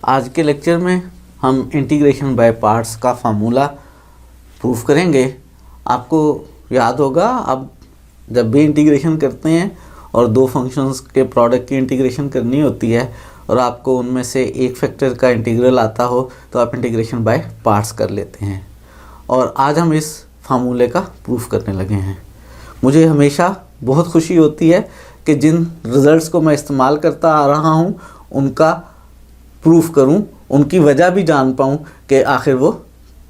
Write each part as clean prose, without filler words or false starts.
आज के लेक्चर में हम इंटीग्रेशन बाय पार्ट्स का फार्मूला प्रूफ करेंगे। आपको याद होगा, अब जब भी इंटीग्रेशन करते हैं और दो फंक्शंस के प्रोडक्ट की इंटीग्रेशन करनी होती है और आपको उनमें से एक फैक्टर का इंटीग्रल आता हो तो आप इंटीग्रेशन बाय पार्ट्स कर लेते हैं। और आज हम इस फार्मूले का प्रूफ करने लगे हैं। मुझे हमेशा बहुत खुशी होती है कि जिन रिज़ल्ट्स को मैं इस्तेमाल करता आ रहा हूँ उनका प्रूफ करूं, उनकी वजह भी जान पाऊं कि आखिर वो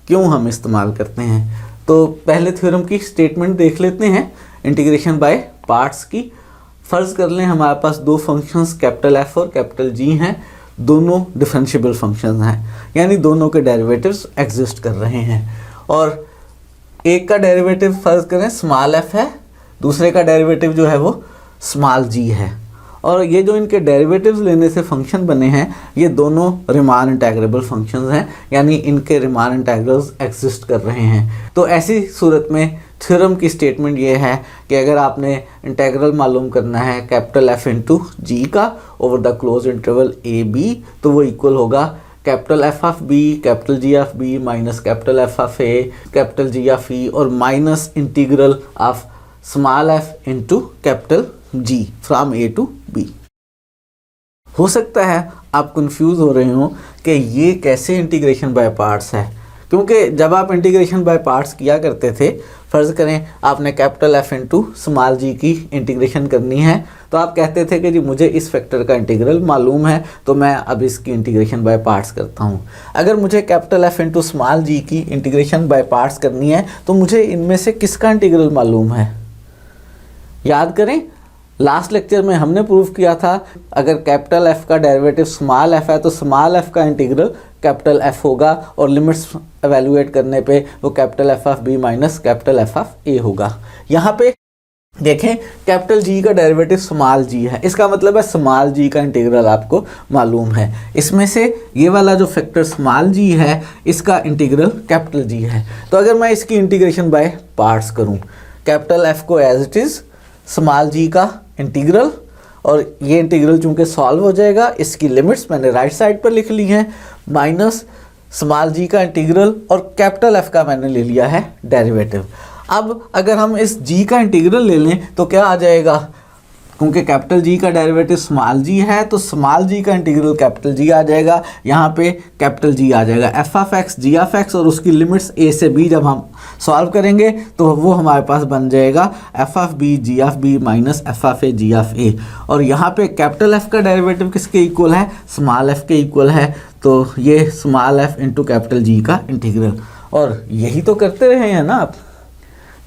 क्यों हम इस्तेमाल करते हैं। तो पहले थ्योरम की स्टेटमेंट देख लेते हैं इंटीग्रेशन बाय पार्ट्स की। फ़र्ज़ कर लें हमारे पास दो फंक्शंस कैपिटल एफ और कैपिटल जी हैं, दोनों डिफरेंशिएबल फंक्शंस हैं, यानी दोनों के डेरिवेटिव्स एग्जिस्ट कर रहे हैं। और एक का डेरिवेटिव फ़र्ज़ करें स्मॉल एफ है, दूसरे का डेरिवेटिव जो है वो स्मॉल जी है। और ये जो इनके डेरिवेटिव्स लेने से फंक्शन बने हैं ये दोनों रिमान इंटेग्रेबल फंक्शंस हैं, यानी इनके रिमान इंटेग्रल्स एग्जिस्ट कर रहे हैं। तो ऐसी सूरत में थ्योरम की स्टेटमेंट ये है कि अगर आपने इंटेग्रल मालूम करना है कैपिटल एफ इंटू जी का over the close interval A B, तो वो इक्वल होगा capital F of B capital G of B minus capital F of A capital G of E और minus integral of small F into capital G from A to B. हो सकता है आप confuse हो रहे हो कि ये कैसे इंटीग्रेशन बाय पार्ट्स है, क्योंकि जब आप इंटीग्रेशन बाय पार्ट्स किया करते थे, फ़र्ज़ करें आपने कैपिटल एफ इंटू स्मॉल जी की इंटीग्रेशन करनी है तो आप कहते थे कि जी मुझे इस फैक्टर का इंटीग्रल मालूम है तो मैं अब इसकी इंटीग्रेशन बाय पार्ट्स करता हूँ। अगर मुझे कैपिटल एफ इंटू स्मॉल जी की इंटीग्रेशन बाय पार्ट्स करनी है तो मुझे इनमें से किसका इंटीग्रल मालूम है। याद करें, लास्ट लेक्चर में हमने प्रूव किया था अगर कैपिटल एफ का डेरिवेटिव स्मॉल एफ है तो स्मॉल एफ का इंटीग्रल कैपिटल एफ होगा और लिमिट्स एवेलुएट करने पे वो capital F of B minus capital F of A होगा। यहाँ पे देखें कैपिटल जी का डेरिवेटिव स्मॉल जी है, इसका मतलब है स्मॉल जी का इंटीग्रल आपको मालूम है। इसमें से ये वाला जो फैक्टर स्मॉल जी है इसका इंटीग्रल कैपिटल जी है। तो अगर मैं इसकी इंटीग्रेशन बाय पार्ट्स करूँ, कैपिटल एफ को as it is small G का इंटीग्रल, और ये इंटीग्रल चूंकि सॉल्व हो जाएगा, इसकी लिमिट्स मैंने राइट साइड पर लिख ली हैं, माइनस स्मॉल जी का इंटीग्रल और कैपिटल एफ का मैंने ले लिया है डेरिवेटिव। अब अगर हम इस जी का इंटीग्रल ले लें तो क्या आ जाएगा, क्योंकि कैपिटल जी का डेरिवेटिव स्मॉल जी है तो स्मॉल जी का इंटीग्रल कैपिटल जी आ जाएगा। यहाँ पे कैपिटल जी आ जाएगा F of X G of X और उसकी लिमिट्स ए से बी जब हम सॉल्व करेंगे तो वो हमारे पास बन जाएगा F of B G of B minus F of A G of A. और यहाँ पे कैपिटल एफ का डेरिवेटिव किसके इक्वल है, स्मॉल एफ के इक्वल है, तो ये small F into capital G का इंटीग्रल। और यही तो करते रहे हैं ना आप।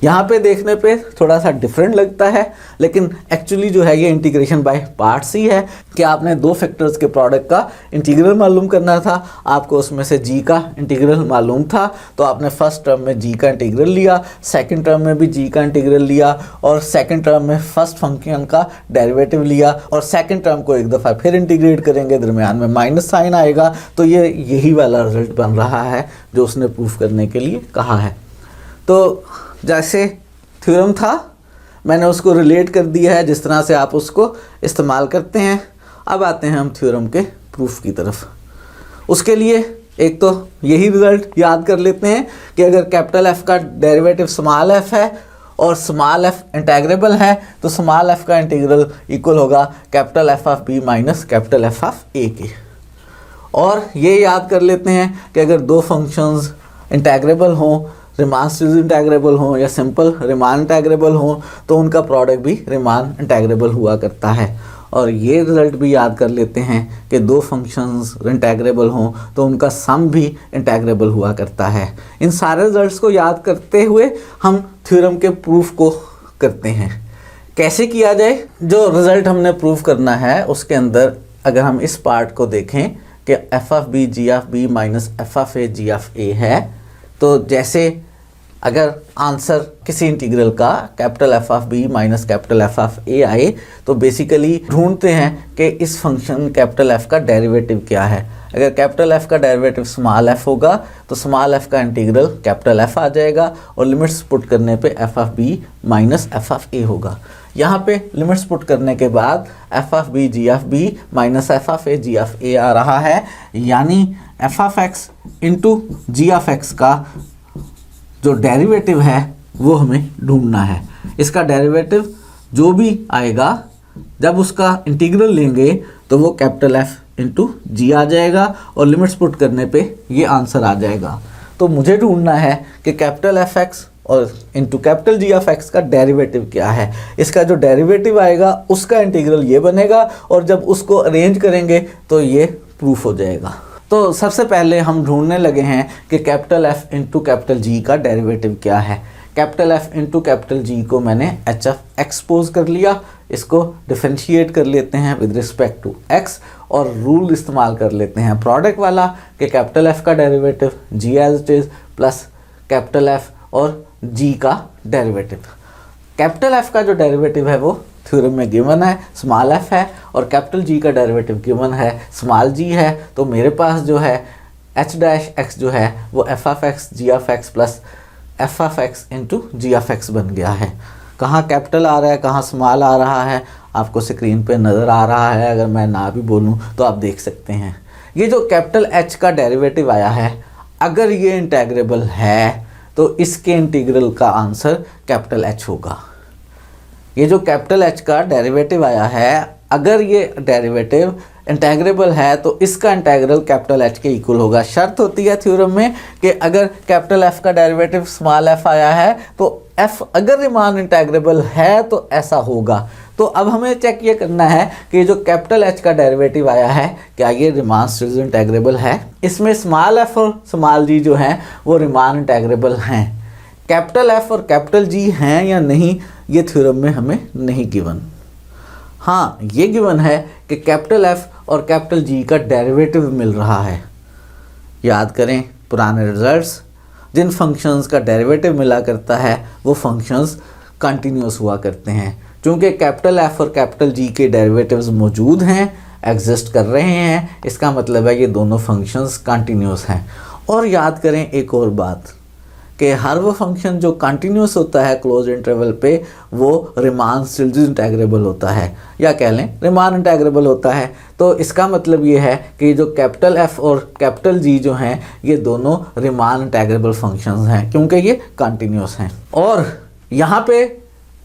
यहाँ पे देखने पे थोड़ा सा डिफरेंट लगता है, लेकिन एक्चुअली जो है ये इंटीग्रेशन बाय पार्ट्स ही है कि आपने दो फैक्टर्स के प्रोडक्ट का इंटीग्रल मालूम करना था, आपको उसमें से जी का इंटीग्रल मालूम था तो आपने फर्स्ट टर्म में जी का इंटीग्रल लिया, सेकंड टर्म में भी जी का इंटीग्रल लिया और सेकंड टर्म में फर्स्ट फंक्शन का डेरिवेटिव लिया और सेकंड टर्म को एक दफ़ा फिर इंटीग्रेट करेंगे, दरमियान में माइनस साइन आएगा, तो ये यही वाला रिजल्ट बन रहा है जो उसने प्रूफ करने के लिए कहा है। तो जैसे थ्योरम था मैंने उसको रिलेट कर दिया है जिस तरह से आप उसको इस्तेमाल करते हैं। अब आते हैं हम थ्योरम के प्रूफ की तरफ। उसके लिए एक तो यही रिजल्ट याद कर लेते हैं कि अगर कैपिटल एफ का डेरिवेटिव स्मॉल एफ है और स्मॉल एफ इंटेग्रेबल है तो स्मॉल एफ का इंटीग्रल इक्वल होगा capital F of B minus capital F of A के। और ये याद कर लेते हैं कि अगर दो फंक्शंस इंटेग्रेबल हों, रिमान सीरीज इंटेग्रेबल हों या सिंपल रिमान इंटेग्रेबल हों तो उनका प्रोडक्ट भी रिमान इंटेग्रेबल हुआ करता है। और ये रिजल्ट भी याद कर लेते हैं कि दो फंक्शंस इंटेग्रेबल हों तो उनका सम भी इंटेग्रेबल हुआ करता है। इन सारे रिजल्ट्स को याद करते हुए हम थ्योरम के प्रूफ को करते हैं। कैसे किया जाए, जो रिज़ल्ट हमने प्रूफ करना है उसके अंदर अगर हम इस पार्ट को देखें कि F of B G of B minus F of A G of A है, तो जैसे अगर आंसर किसी इंटीग्रल का capital F of B minus capital F of A आए तो बेसिकली ढूंढते हैं कि इस फंक्शन कैपिटल एफ का डेरिवेटिव क्या है। अगर कैपिटल एफ का डेरिवेटिव स्मॉल एफ होगा तो स्मॉल एफ का इंटीग्रल कैपिटल एफ आ जाएगा और लिमिट्स पुट करने पे F of B minus F of A होगा। यहाँ पे लिमिट्स पुट करने के बाद F of B G of B minus F of A G of A आ रहा है, यानी F of X into G of X का जो डेरिवेटिव है वो हमें ढूंढना है। इसका डेरिवेटिव जो भी आएगा जब उसका इंटीग्रल लेंगे तो वो कैपिटल एफ इंटू जी आ जाएगा और लिमिट्स पुट करने पे ये आंसर आ जाएगा। तो मुझे ढूंढना है कि कैपिटल एफ एक्स और into capital G of X का डेरिवेटिव क्या है। इसका जो डेरिवेटिव आएगा उसका इंटीग्रल ये बनेगा और जब उसको अरेंज करेंगे तो ये प्रूफ हो जाएगा। तो सबसे पहले हम ढूंढने लगे हैं कि capital F into capital G का डेरिवेटिव क्या है। कैपिटल एफ इंटू कैपिटल जी को मैंने एच एफ एक्सपोज कर लिया, इसको डिफरेंशिएट कर लेते हैं विद रिस्पेक्ट टू एक्स और रूल इस्तेमाल कर लेते हैं प्रोडक्ट वाला कि कैपिटल एफ का derivative G as it is plus capital F और जी का डेरिवेटिव। कैपिटल एफ का जो डेरिवेटिव है वो थ्योरम में गिवन है, स्मॉल एफ है, और कैपिटल जी का डेरिवेटिव गिवन है, स्मॉल जी है। तो मेरे पास जो है एच डैश एक्स जो है वो F of X G of X plus F of X into G of X बन गया है। कहाँ कैपिटल आ रहा है कहाँ स्मॉल आ रहा है आपको स्क्रीन पे नज़र आ रहा है, अगर मैं ना भी बोलूँ तो आप देख सकते हैं। ये जो कैपिटल एच का डेरिवेटिव आया है, अगर ये इंटेग्रेबल है तो इसके इंटीग्रल का आंसर कैपिटल एच होगा। ये जो कैपिटल एच का डेरिवेटिव आया है, अगर ये डेरिवेटिव इंटेग्रेबल है तो इसका इंटेग्रल कैपिटल एच के इक्वल होगा। शर्त होती है थ्योरम में कि अगर कैपिटल एफ का डेरिवेटिव स्मॉल एफ आया है तो एफ अगर रिमान इंटेग्रेबल है तो ऐसा होगा। तो अब हमें चेक ये करना है कि जो कैपिटल एच का डेरिवेटिव आया है क्या ये रिमान स्टिल इंटेग्रेबल है। इसमें स्मॉल एफ और स्मॉल जी जो हैं वो रिमान इंटेग्रेबल हैं। कैपिटल एफ और कैपिटल जी हैं या नहीं ये थ्योरम में हमें नहीं गिवन। हाँ, ये गिवन है कि कैपिटल एफ और कैपिटल जी का डेरिवेटिव मिल रहा है। याद करें पुराने रिजल्ट्स, जिन फंक्शंस का डेरिवेटिव मिला करता है वो फंक्शंस कंटिन्यूस हुआ करते हैं। चूँकि कैपिटल एफ और कैपिटल जी के डेरिवेटिव्स मौजूद हैं, एग्जिस्ट कर रहे हैं, इसका मतलब है ये दोनों फंक्शंस कंटिन्यूस हैं। और याद करें एक और बात कि हर वो फंक्शन जो कंटिन्यूस होता है क्लोज इंटरवल पे वो रिमान स्टिल इंटेग्रेबल होता है, या कह लें रिमान इंटेग्रेबल होता है। तो इसका मतलब ये है कि जो कैपिटल एफ और कैपिटल जी जो हैं ये दोनों रिमान इंटेग्रेबल फंक्शंस हैं क्योंकि ये कंटिन्यूस हैं। और यहाँ पे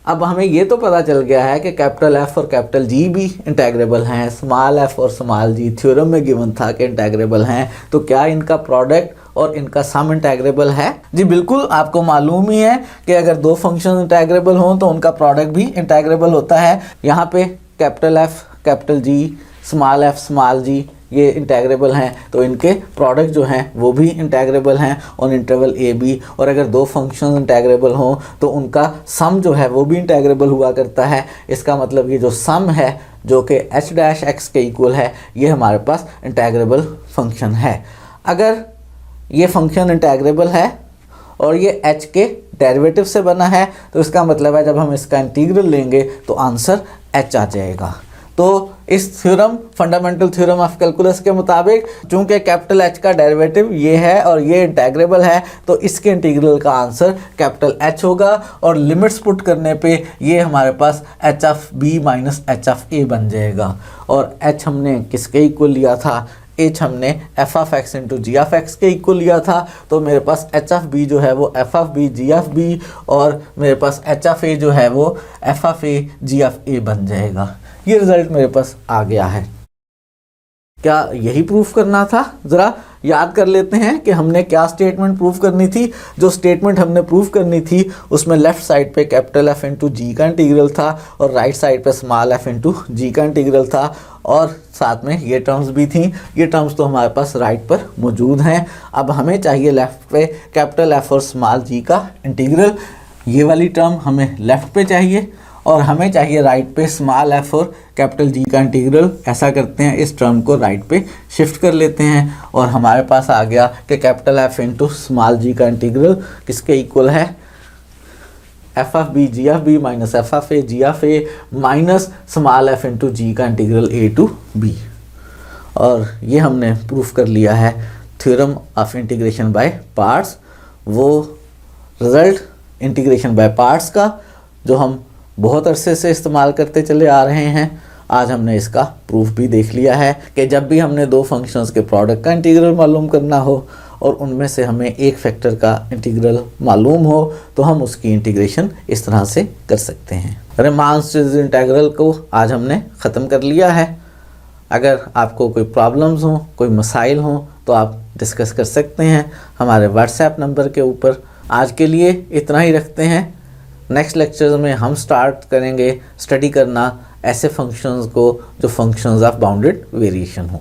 अब हमें ये तो पता चल गया है कि कैपिटल एफ और कैपिटल जी भी इंटेग्रेबल हैं, स्मॉल एफ और स्मॉल जी थ्योरम में गिवन था कि इंटेग्रेबल हैं। तो क्या इनका प्रोडक्ट और इनका सम इंटेग्रेबल है? जी बिल्कुल, आपको मालूम ही है कि अगर दो फंक्शन इंटेग्रेबल हों तो उनका प्रोडक्ट भी इंटेग्रेबल होता है। यहाँ पे capital F capital G, small F small G ये इंटेग्रेबल हैं, तो इनके प्रोडक्ट जो हैं वो भी इंटेग्रेबल हैं ऑन इंटरवल ए बी। और अगर दो फंक्शन इंटेग्रेबल हों तो उनका सम जो है वो भी इंटेग्रेबल हुआ करता है। इसका मतलब ये जो सम है जो कि एच डैश एक्स के इक्वल है, ये हमारे पास इंटेग्रेबल फंक्शन है। अगर ये फंक्शन इंटेग्रेबल है और ये h के डेरिवेटिव से बना है तो इसका मतलब है जब हम इसका इंटीग्रल लेंगे तो आंसर h आ जाएगा। तो इस theorem fundamental theorem of calculus के मुताबिक चूंकि कैपिटल एच का डेरिवेटिव ये है और ये इंटेग्रेबल है तो इसके इंटीग्रल का आंसर कैपिटल एच होगा। और लिमिट्स पुट करने पे ये हमारे पास H of B minus H of A बन जाएगा। और एच हमने किसके इक्वल लिया था? एच हमने F of X into G of X के इक्वल लिया था। तो मेरे पास एच ऑफ बी जो है वो F of B G of B और मेरे पास एच ऑफ ए जो है वो F of A G of A बन जाएगा। ये रिजल्ट मेरे पास आ गया है। क्या यही प्रूफ करना था? ज़रा याद कर लेते हैं कि हमने क्या स्टेटमेंट प्रूफ करनी थी। जो स्टेटमेंट हमने प्रूफ करनी थी उसमें लेफ़्ट साइड पे कैपिटल एफ इंटू जी का इंटीग्रल था और राइट साइड पे स्मॉल एफ इंटू जी का इंटीग्रल था और साथ में ये टर्म्स भी थी। ये टर्म्स तो हमारे पास राइट पर मौजूद हैं। अब हमें चाहिए लेफ़्ट पे कैपिटल एफ और स्मॉल जी का इंटीग्रल। ये वाली टर्म हमें लेफ़्ट पे चाहिए और हमें चाहिए राइट पे स्मॉल एफ और कैपिटल जी का इंटीग्रल। ऐसा करते हैं, इस टर्म को राइट पे शिफ्ट कर लेते हैं और हमारे पास आ गया कि capital F into small G का इंटीग्रल किसके इक्वल है? F of B G of B minus F of A G of A minus small F into G का इंटीग्रल ए टू बी। और ये हमने प्रूफ कर लिया है theorem of integration by parts. वो रिजल्ट इंटीग्रेशन बाय पार्ट्स का जो हम बहुत अरसे से इस्तेमाल करते चले आ रहे हैं। आज हमने इसका प्रूफ भी देख लिया है कि जब भी हमने दो फंक्शंस के प्रोडक्ट का इंटीग्रल मालूम करना हो और उनमें से हमें एक फैक्टर का इंटीग्रल मालूम हो तो हम उसकी इंटीग्रेशन इस तरह से कर सकते हैं। रीमान्स इंटीग्रल को आज हमने ख़त्म कर लिया है। अगर आपको कोई प्रॉब्लम्स हो, कोई मसाइल हो तो आप डिस्कस कर सकते हैं हमारे व्हाट्सएप नंबर के ऊपर। आज के लिए इतना ही रखते हैं। नेक्स्ट लेक्चर में हम स्टार्ट करेंगे स्टडी करना ऐसे फंक्शंस को जो फंक्शंस ऑफ बाउंडेड वेरिएशन हो।